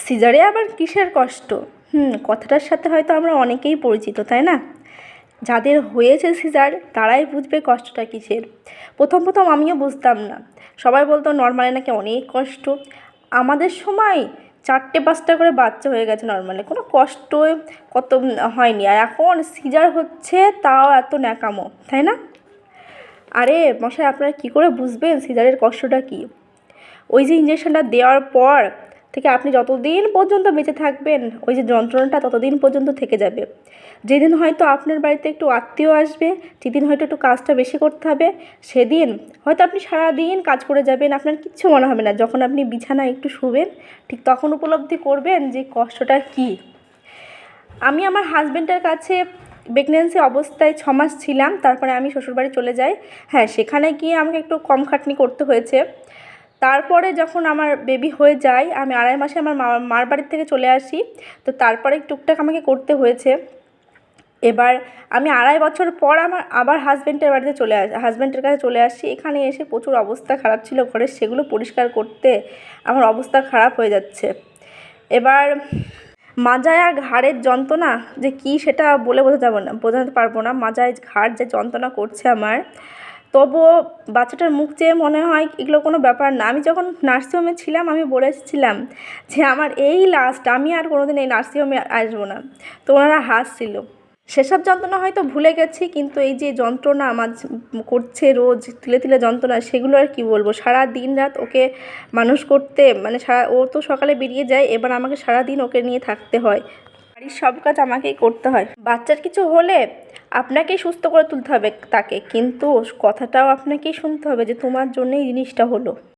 সিজারে আবার কিসের কষ্ট? কথাটার সাথে হয়তো আমরা অনেকেই পরিচিত, তাই না? যাদের হয়েছে সিজার তারাই বুঝবে কষ্টটা কিসের। প্রথম প্রথম আমিও বুঝতাম না। সবাই বলতো নর্মালে নাকি অনেক কষ্ট। আমাদের সময় 4টে 5টা করে বাচ্চা হয়ে গেছে নর্মালে, কোনো কষ্ট কত হয়নি। আর এখন সিজার হচ্ছে, তাও এত ন্যাকামো, তাই না? আরে মশাই, আপনারা কী করে বুঝবেন সিজারের কষ্টটা কী? ওই যে ইঞ্জেকশনটা দেওয়ার পর থেকে আপনি যতদিন পর্যন্ত বেঁচে থাকবেন, ওই যে যন্ত্রণাটা ততদিন পর্যন্ত থেকে যাবে। যেদিন হয়তো আপনার বাড়িতে একটু আত্মীয় আসবে, যেদিন হয়তো একটু কাজটা বেশি করতে হবে, সেদিন হয়তো আপনি সারাদিন কাজ করে যাবেন, আপনার কিচ্ছু মনে হবে না। যখন আপনি বিছানায় একটু শুবেন, ঠিক তখন উপলব্ধি করবেন যে কষ্টটা কী। আমি আমার হাজব্যান্ডের কাছে প্রেগনেন্সি অবস্থায় 6 মাস ছিলাম, তারপরে আমি শ্বশুরবাড়ি চলে যাই। হ্যাঁ, সেখানে গিয়ে আমাকে একটু কম খাটনি করতে হয়েছে। তারপরে যখন আমার বেবি হয়ে যায়, আমি 2.5 মাসে আমার মার বাড়ির থেকে চলে আসি। তো তারপরে টুকটাক আমাকে করতে হয়েছে। এবার আমি 2.5 বছর পর আমার আবার হাজব্যান্ডের কাছে চলে আসি। এখানে এসে প্রচুর অবস্থা খারাপ ছিল ঘরের, সেগুলো পরিষ্কার করতে আমার অবস্থা খারাপ হয়ে যাচ্ছে। এবার মাজায় আর ঘাড়ের যন্ত্রণা যে কী, সেটা বলে বোঝাতে পারবো না। মাজায় ঘাড় যে যন্ত্রণা করছে আমার, তবুও বাচ্চাটার মুখ চেয়ে মনে হয় এগুলো কোনো ব্যাপার না। আমি যখন নার্সিংহোমে ছিলাম, আমি বলে এসেছিলাম যে আমার এই লাস্ট, আমি আর কোনোদিন এই নার্সিংহোমে আসবো না। তো ওনারা হাসছিল। সেসব যন্ত্রণা হয়তো ভুলে গেছি, কিন্তু এই যে যন্ত্রণা আমার করছে রোজ তিলে তিলে যন্ত্রণা, সেগুলো আর কি বলবো। সারা দিন রাত ওকে মানুষ করতে, মানে ও তো সকালে বেরিয়ে যায়, এবার আমাকে সারাদিন ওকে নিয়ে থাকতে হয়। বাড়ির সব কাজ আমাকেই করতে হয়। বাচ্চার কিছু হলে আপনাকেই সুস্থ করে তুলতে হবে তাকে, কিন্তু কথাটাও আপনাকেই শুনতে হবে যে তোমার জন্যই জিনিসটা হলো।